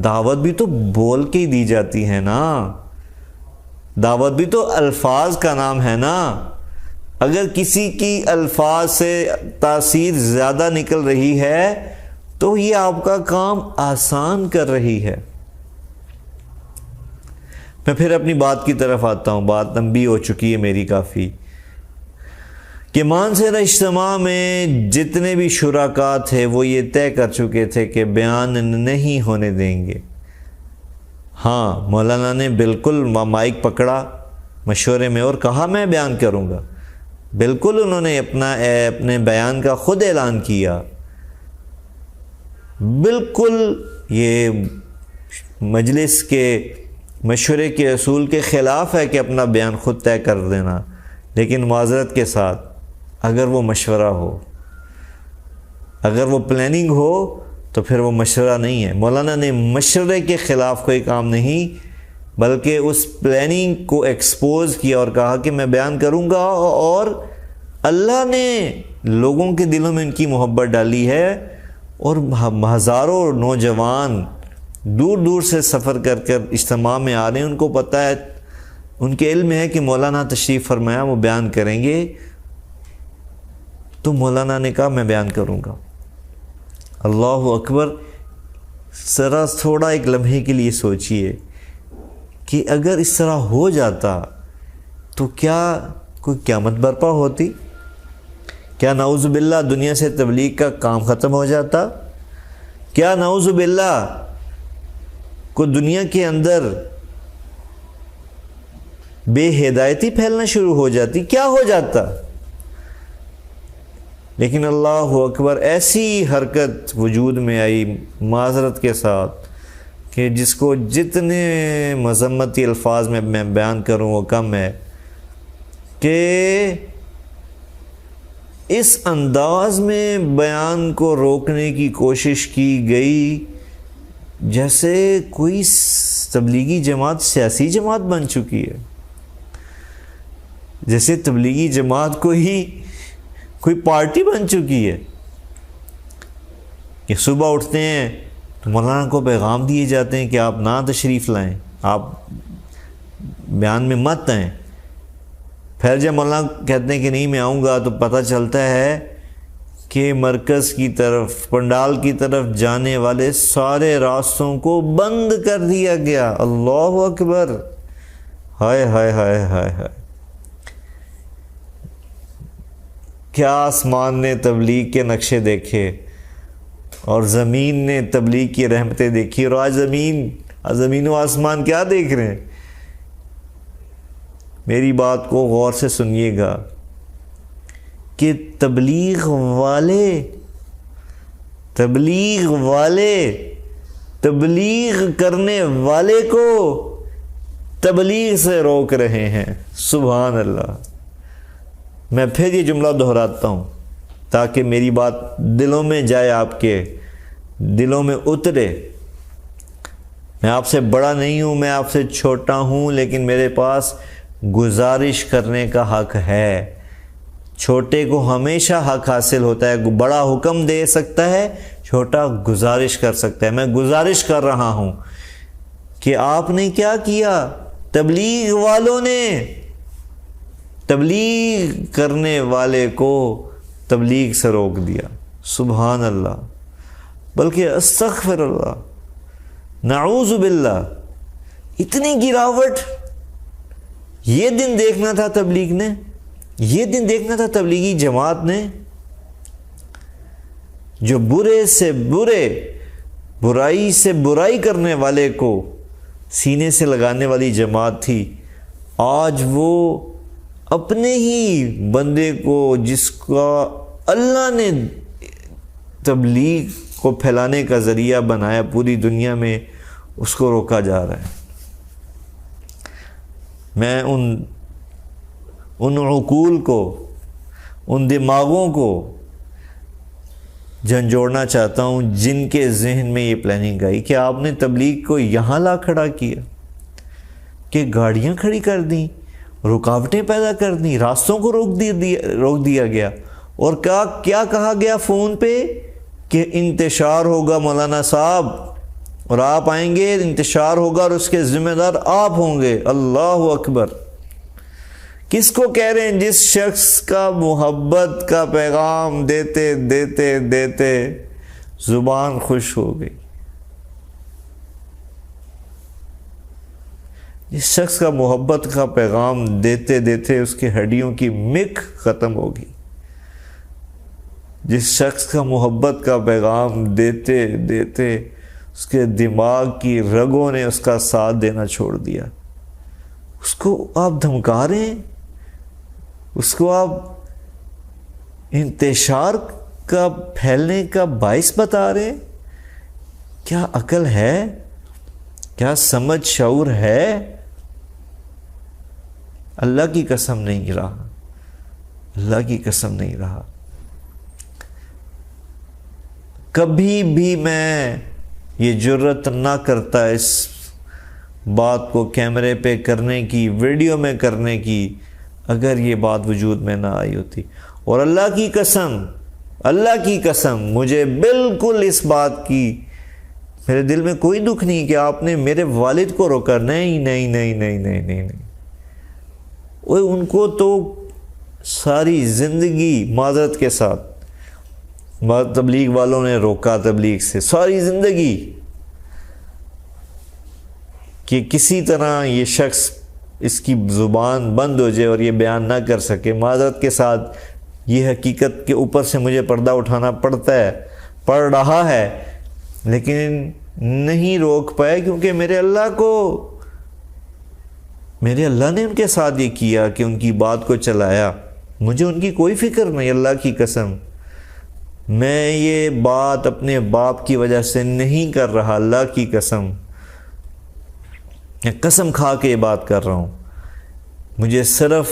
دعوت بھی تو بول کے ہی دی جاتی ہے نا، دعوت بھی تو الفاظ کا نام ہے نا۔ اگر کسی کی الفاظ سے تاثیر زیادہ نکل رہی ہے تو یہ آپ کا کام آسان کر رہی ہے۔ میں پھر اپنی بات کی طرف آتا ہوں، بات لمبی ہو چکی ہے میری کافی، کہ مانسہرہ اجتماع میں جتنے بھی شرکاء تھے وہ یہ طے کر چکے تھے کہ بیان نہیں ہونے دیں گے۔ ہاں، مولانا نے بالکل مائک پکڑا مشورے میں اور کہا میں بیان کروں گا، بالکل انہوں نے اپنے بیان کا خود اعلان کیا، بالکل یہ مجلس کے مشورے کے اصول کے خلاف ہے کہ اپنا بیان خود طے کر دینا، لیکن معذرت کے ساتھ اگر وہ مشورہ ہو، اگر وہ پلاننگ ہو تو پھر وہ مشورہ نہیں ہے۔ مولانا نے مشورے کے خلاف کوئی کام نہیں بلکہ اس پلاننگ کو ایکسپوز کیا اور کہا کہ میں بیان کروں گا، اور اللہ نے لوگوں کے دلوں میں ان کی محبت ڈالی ہے، اور ہزاروں نوجوان دور دور سے سفر کر کر اجتماع میں آ رہے ہیں، ان کو پتہ ہے، ان کے علم ہے کہ مولانا تشریف فرمایا وہ بیان کریں گے، تو مولانا نے کہا میں بیان کروں گا۔ اللہ اکبر، ذرا تھوڑا ایک لمحے کے لیے سوچئے کہ اگر اس طرح ہو جاتا تو کیا کوئی قیامت برپا ہوتی؟ کیا نعوذ باللہ دنیا سے تبلیغ کا کام ختم ہو جاتا؟ کیا نعوذ باللہ کو دنیا کے اندر بے ہدایتی پھیلنا شروع ہو جاتی؟ کیا ہو جاتا؟ لیکن اللہ اکبر، ایسی حرکت وجود میں آئی معذرت کے ساتھ کہ جس کو جتنے مذمتی الفاظ میں بیان کروں وہ کم ہے، کہ اس انداز میں بیان کو روکنے کی کوشش کی گئی جیسے کوئی تبلیغی جماعت سیاسی جماعت بن چکی ہے، جیسے تبلیغی جماعت کو ہی کوئی پارٹی بن چکی ہے، کہ صبح اٹھتے ہیں تو مولانا کو پیغام دیے جاتے ہیں کہ آپ نہ تشریف لائیں، آپ بیان میں مت آئیں، پھر جب مولانا کہتے ہیں کہ نہیں میں آؤں گا تو پتہ چلتا ہے کہ مرکز کی طرف، پنڈال کی طرف جانے والے سارے راستوں کو بند کر دیا گیا۔ اللہ اکبر، ہائے ہائے ہائے ہائے ہائے، کیا آسمان نے تبلیغ کے نقشے دیکھے اور زمین نے تبلیغ کی رحمتیں دیکھی، اور آج زمین و آسمان کیا دیکھ رہے ہیں؟ میری بات کو غور سے سنیے گا کہ تبلیغ کرنے والے کو تبلیغ سے روک رہے ہیں۔ سبحان اللہ۔ میں پھر یہ جملہ دہراتا ہوں تاکہ میری بات دلوں میں جائے، آپ کے دلوں میں اترے۔ میں آپ سے بڑا نہیں ہوں، میں آپ سے چھوٹا ہوں، لیکن میرے پاس گزارش کرنے کا حق ہے۔ چھوٹے کو ہمیشہ حق حاصل ہوتا ہے، بڑا حکم دے سکتا ہے، چھوٹا گزارش کر سکتا ہے۔ میں گزارش کر رہا ہوں کہ آپ نے کیا کیا؟ تبلیغ والوں نے تبلیغ کرنے والے کو تبلیغ سے روک دیا۔ سبحان اللہ، بلکہ استغفر اللہ، نعوذ باللہ، اتنی گراوٹ۔ یہ دن دیکھنا تھا تبلیغ نے، یہ دن دیکھنا تھا تبلیغی جماعت نے، جو برے سے برے، برائی سے برائی کرنے والے کو سینے سے لگانے والی جماعت تھی۔ آج وہ اپنے ہی بندے کو، جس کا اللہ نے تبلیغ کو پھیلانے کا ذریعہ بنایا پوری دنیا میں، اس کو روکا جا رہا ہے۔ میں ان عقول کو، ان دماغوں کو جھنجھوڑنا چاہتا ہوں جن کے ذہن میں یہ پلاننگ آئی کہ آپ نے تبلیغ کو یہاں لا کھڑا کیا، کہ گاڑیاں کھڑی کر دیں، رکاوٹیں پیدا کر دیں، راستوں کو روک دیا گیا، اور کیا کہا گیا فون پہ کہ انتشار ہوگا مولانا صاحب، اور آپ آئیں گے، انتشار ہوگا اور اس کے ذمہ دار آپ ہوں گے۔ اللہ اکبر۔ کس کو کہہ رہے ہیں؟ جس شخص کا محبت کا پیغام دیتے دیتے دیتے زبان خوش ہو گئی، جس شخص کا محبت کا پیغام دیتے دیتے اس کی ہڈیوں کی مک ختم ہوگی، جس شخص کا محبت کا پیغام دیتے دیتے اس کے دماغ کی رگوں نے اس کا ساتھ دینا چھوڑ دیا، اس کو آپ دھمکا رہے ہیں، اس کو آپ انتشار کا پھیلنے کا باعث بتا رہے ہیں۔ کیا عقل ہے؟ کیا سمجھ شعور ہے؟ اللہ کی قسم نہیں رہا، اللہ کی قسم نہیں رہا۔ کبھی بھی میں یہ جرت نہ کرتا اس بات کو کیمرے پہ کرنے کی، ویڈیو میں کرنے کی، اگر یہ بات وجود میں نہ آئی ہوتی۔ اور اللہ کی قسم مجھے بالکل اس بات کی، میرے دل میں کوئی دکھ نہیں کہ آپ نے میرے والد کو روکا۔ نہیں نہیں نہیں نہیں نہیں نہیں نہیں، ان کو تو ساری زندگی معذرت کے ساتھ تبلیغ والوں نے روکا، تبلیغ سے ساری زندگی، کہ کسی طرح یہ شخص، اس کی زبان بند ہو جائے اور یہ بیان نہ کر سکے۔ معذرت کے ساتھ یہ حقیقت کے اوپر سے مجھے پردہ اٹھانا پڑ رہا ہے، لیکن نہیں روک پائے، کیونکہ میرے اللہ نے ان کے ساتھ یہ کیا کہ ان کی بات کو چلایا۔ مجھے ان کی کوئی فکر نہیں، اللہ کی قسم۔ میں یہ بات اپنے باپ کی وجہ سے نہیں کر رہا، اللہ کی قسم، میں قسم کھا کے یہ بات کر رہا ہوں۔ مجھے صرف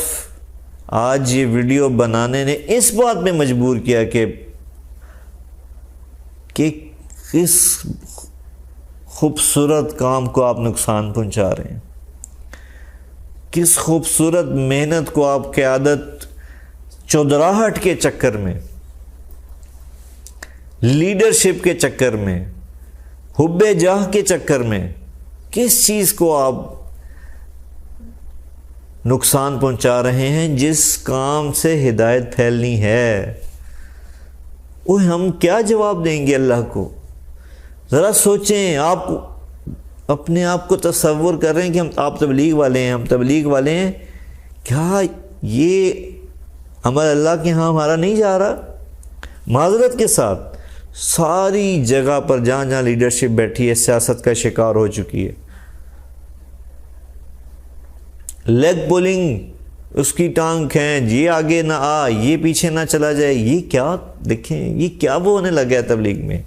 آج یہ ویڈیو بنانے نے اس بات میں مجبور کیا کہ کس خوبصورت کام کو آپ نقصان پہنچا رہے ہیں، کس خوبصورت محنت کو آپ قیادت چودراہٹ کے چکر میں، لیڈرشپ کے چکر میں، حب جاہ کے چکر میں، کس چیز کو آپ نقصان پہنچا رہے ہیں، جس کام سے ہدایت پھیلنی ہے۔ ہم کیا جواب دیں گے اللہ کو؟ ذرا سوچیں، آپ اپنے آپ کو تصور کر رہے ہیں کہ آپ تبلیغ والے ہیں، ہم تبلیغ والے ہیں، کیا یہ عمل اللہ کے ہاں ہمارا نہیں جا رہا؟ معذرت کے ساتھ ساری جگہ پر جہاں جہاں لیڈرشپ بیٹھی ہے سیاست کا شکار ہو چکی ہے. لیگ پولنگ اس کی ٹانگ کھینچ، یہ آگے نہ آ، یہ پیچھے نہ چلا جائے. یہ کیا دیکھیں، یہ کیا وہ ہونے لگا ہے تبلیغ میں.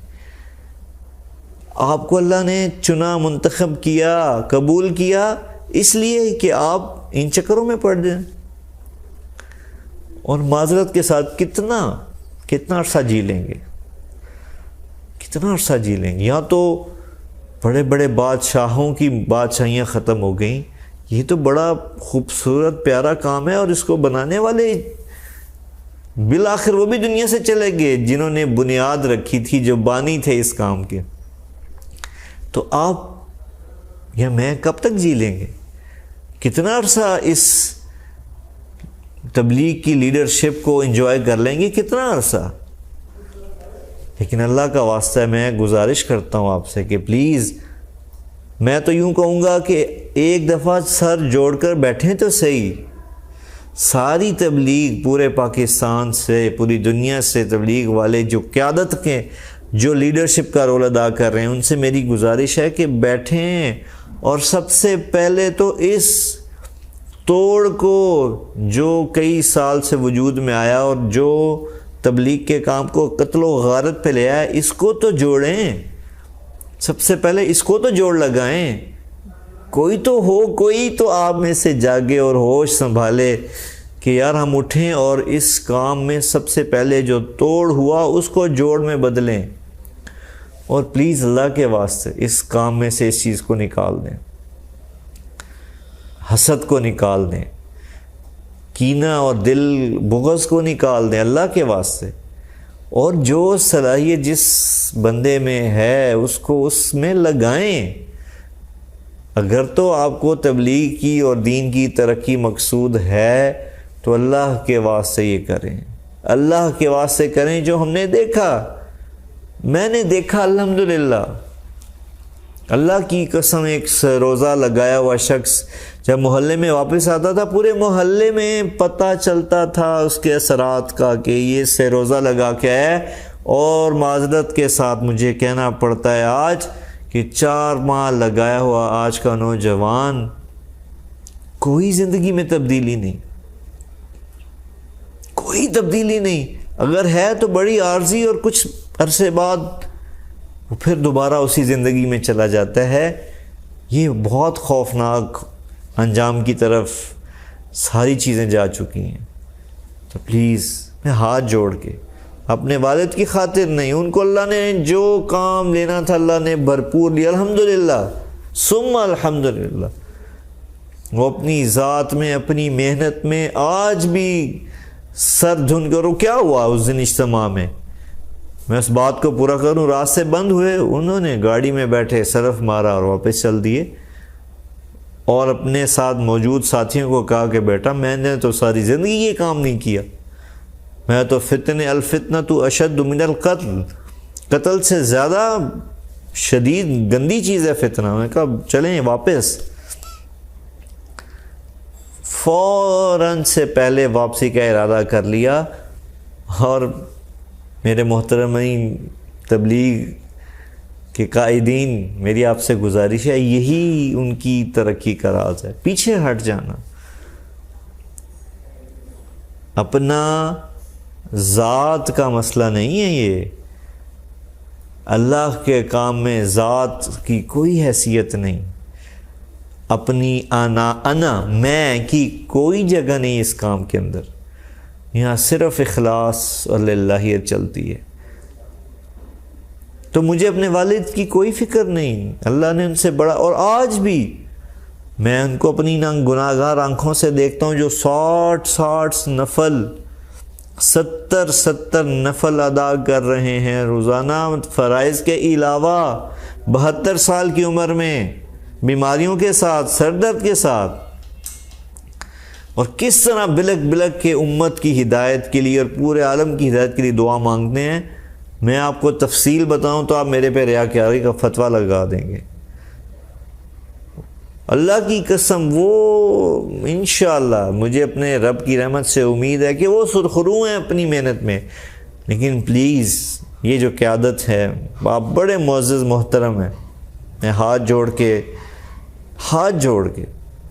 آپ کو اللہ نے چنا، منتخب کیا، قبول کیا اس لیے کہ آپ ان چکروں میں پڑ جائیں. اور معذرت کے ساتھ کتنا عرصہ جی لیں گے، کتنا عرصہ جی لیں گے. یہاں تو بڑے بڑے بادشاہوں کی بادشاہیاں ختم ہو گئیں. یہ تو بڑا خوبصورت پیارا کام ہے، اور اس کو بنانے والے بالآخر وہ بھی دنیا سے چلے گئے جنہوں نے بنیاد رکھی تھی، جو بانی تھے اس کام کے. تو آپ یا میں کب تک جی لیں گے؟ کتنا عرصہ اس تبلیغ کی لیڈرشپ کو انجوائے کر لیں گے؟ کتنا عرصہ؟ لیکن اللہ کا واسطہ ہے، میں گزارش کرتا ہوں آپ سے کہ پلیز، میں تو یوں کہوں گا کہ ایک دفعہ سر جوڑ کر بیٹھیں تو صحیح. ساری تبلیغ پورے پاکستان سے، پوری دنیا سے تبلیغ والے جو قیادت کے، جو لیڈرشپ کا رول ادا کر رہے ہیں، ان سے میری گزارش ہے کہ بیٹھیں اور سب سے پہلے تو اس توڑ کو جو کئی سال سے وجود میں آیا اور جو تبلیغ کے کام کو قتل و غارت پہ لے آیا، اس کو تو جوڑیں. سب سے پہلے اس کو تو جوڑ لگائیں. کوئی تو ہو، کوئی تو آپ میں سے جاگے اور ہوش سنبھالے کہ یار ہم اٹھیں اور اس کام میں سب سے پہلے جو توڑ ہوا اس کو جوڑ میں بدلیں. اور پلیز اللہ کے واسطے اس کام میں سے اس چیز کو نکال دیں، حسد کو نکال دیں، کینہ اور دل بغض کو نکال دیں اللہ کے واسطے. اور جو صلاحیت جس بندے میں ہے اس کو اس میں لگائیں. اگر تو آپ کو تبلیغ کی اور دین کی ترقی مقصود ہے تو اللہ کے واسطے یہ کریں، اللہ کے واسطے کریں. جو ہم نے دیکھا، میں نے دیکھا الحمدللہ، اللہ کی قسم، ایک روزہ لگایا ہوا شخص جب محلے میں واپس آتا تھا، پورے محلے میں پتہ چلتا تھا اس کے اثرات کا کہ یہ سے روزہ لگا کے آیا. اور معذرت کے ساتھ مجھے کہنا پڑتا ہے آج کہ 4 ماہ لگایا ہوا آج کا نوجوان، کوئی زندگی میں تبدیلی نہیں، کوئی تبدیلی نہیں. اگر ہے تو بڑی عارضی، اور کچھ عرصے بعد وہ پھر دوبارہ اسی زندگی میں چلا جاتا ہے. یہ بہت خوفناک انجام کی طرف ساری چیزیں جا چکی ہیں. تو پلیز میں ہاتھ جوڑ کے اپنے والد کی خاطر نہیں، ان کو اللہ نے جو کام لینا تھا اللہ نے بھرپور لیا الحمدللہ ثم الحمدللہ. وہ اپنی ذات میں، اپنی محنت میں آج بھی سر دھن کرو. کیا ہوا اس دن اجتماع میں؟ میں اس بات کو پورا کروں، راستے بند ہوئے، انہوں نے گاڑی میں بیٹھے صرف مارا اور واپس چل دیے. اور اپنے ساتھ موجود ساتھیوں کو کہا کہ بیٹا میں نے تو ساری زندگی یہ کام نہیں کیا، میں تو الفتنۃ اشد من القتل، قتل سے زیادہ شدید گندی چیز ہے فتنہ. میں کہا چلیں واپس. فوراً سے پہلے واپسی کا ارادہ کر لیا. اور میرے محترمین تبلیغ کے قائدین، میری آپ سے گزارش ہے، یہی ان کی ترقی کا راز ہے، پیچھے ہٹ جانا. اپنا ذات کا مسئلہ نہیں ہے یہ، اللہ کے کام میں ذات کی کوئی حیثیت نہیں. اپنی انا میں کی کوئی جگہ نہیں اس کام کے اندر. یہاں صرف اخلاص اور للہیت چلتی ہے. تو مجھے اپنے والد کی کوئی فکر نہیں، اللہ نے ان سے بڑا، اور آج بھی میں ان کو اپنی گناہگار آنکھوں سے دیکھتا ہوں جو 60 نفل 70 نفل ادا کر رہے ہیں روزانہ فرائض کے علاوہ، 72 سال کی عمر میں، بیماریوں کے ساتھ، سر درد کے ساتھ. اور کس طرح بلک کے امت کی ہدایت کے لیے اور پورے عالم کی ہدایت کے لیے دعا مانگتے ہیں. میں آپ کو تفصیل بتاؤں تو آپ میرے پہ ریاکاری کا فتویٰ لگا دیں گے. اللہ کی قسم وہ انشاءاللہ مجھے اپنے رب کی رحمت سے امید ہے کہ وہ سرخرو ہیں اپنی محنت میں. لیکن پلیز یہ جو قیادت ہے آپ بڑے معزز محترم ہیں، میں ہاتھ جوڑ کے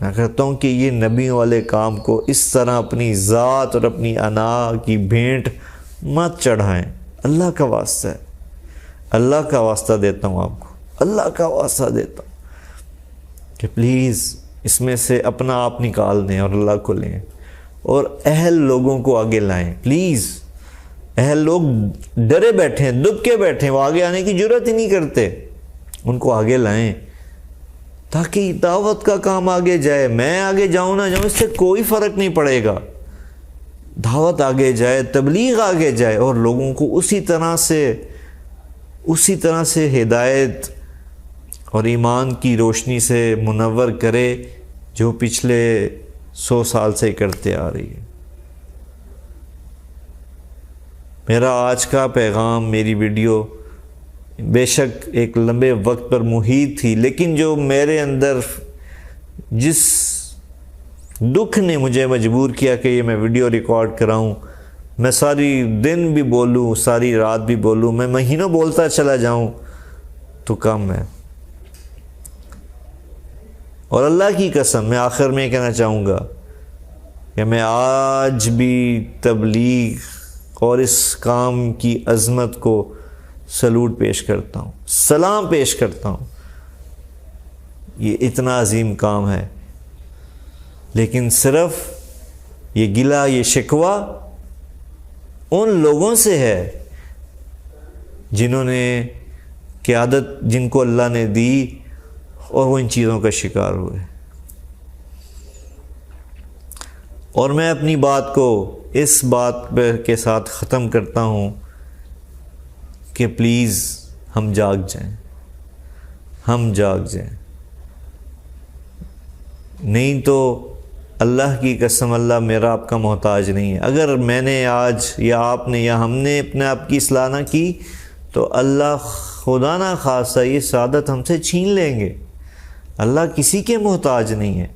میں کہتا ہوں کہ یہ نبیوں والے کام کو اس طرح اپنی ذات اور اپنی انا کی بھینٹ مت چڑھائیں۔ اللہ کا واسطہ ہے، اللہ کا واسطہ دیتا ہوں آپ کو، اللہ کا واسطہ دیتا ہوں کہ پلیز اس میں سے اپنا آپ نکال دیں اور اللہ کو لیں، اور اہل لوگوں کو آگے لائیں۔ پلیز اہل لوگ ڈرے بیٹھے ہیں، دب کے بیٹھے ہیں، وہ آگے آنے کی جرات ہی نہیں کرتے، ان کو آگے لائیں تاکہ دعوت کا کام آگے جائے۔ میں آگے جاؤں نہ جاؤں اس سے کوئی فرق نہیں پڑے گا، دعوت آگے جائے، تبلیغ آگے جائے، اور لوگوں کو اسی طرح سے ہدایت اور ایمان کی روشنی سے منور کرے جو پچھلے 100 سال سے کرتے آ رہی ہے۔ میرا آج کا پیغام، میری ویڈیو بے شک ایک لمبے وقت پر محیط تھی، لیکن جو میرے اندر جس دکھ نے مجھے مجبور کیا کہ یہ میں ویڈیو ریکارڈ کراؤں، میں ساری دن بھی بولوں، ساری رات بھی بولوں، میں مہینوں بولتا چلا جاؤں تو کم ہے۔ اور اللہ کی قسم میں آخر میں کہنا چاہوں گا کہ میں آج بھی تبلیغ اور اس کام کی عظمت کو سلوٹ پیش کرتا ہوں، سلام پیش کرتا ہوں۔ یہ اتنا عظیم کام ہے، لیکن صرف یہ گلہ، یہ شکوہ ان لوگوں سے ہے جنہوں نے قیادت، جن کو اللہ نے دی اور وہ ان چیزوں کا شکار ہوئے۔ اور میں اپنی بات کو اس بات کے ساتھ ختم کرتا ہوں کہ پلیز ہم جاگ جائیں، نہیں تو اللہ کی قسم اللہ میرا آپ کا محتاج نہیں ہے۔ اگر میں نے آج یا آپ نے یا ہم نے اپنے آپ کی اصلاح نہ کی تو اللہ خدا نہ خواستہ یہ سعادت ہم سے چھین لیں گے۔ اللہ کسی کے محتاج نہیں ہے،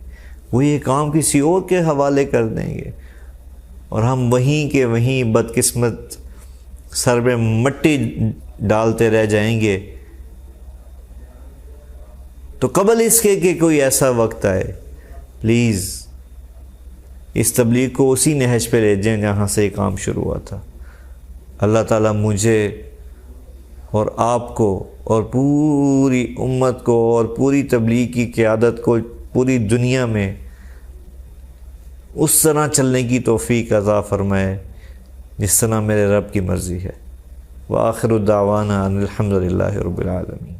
وہ یہ کام کسی اور کے حوالے کر دیں گے، اور ہم وہیں کے وہیں بدقسمت سر میں مٹی ڈالتے رہ جائیں گے۔ تو قبل اس کے کہ کوئی ایسا وقت آئے، پلیز اس تبلیغ کو اسی نہج پہ لے جائیں جہاں سے یہ کام شروع ہوا تھا۔ اللہ تعالیٰ مجھے اور آپ کو اور پوری امت کو اور پوری تبلیغ کی قیادت کو پوری دنیا میں اس طرح چلنے کی توفیق عطا فرمائے جس طرح میرے رب کی مرضی ہے۔ وآخر دعوانا ان الحمد للہ رب العالمین۔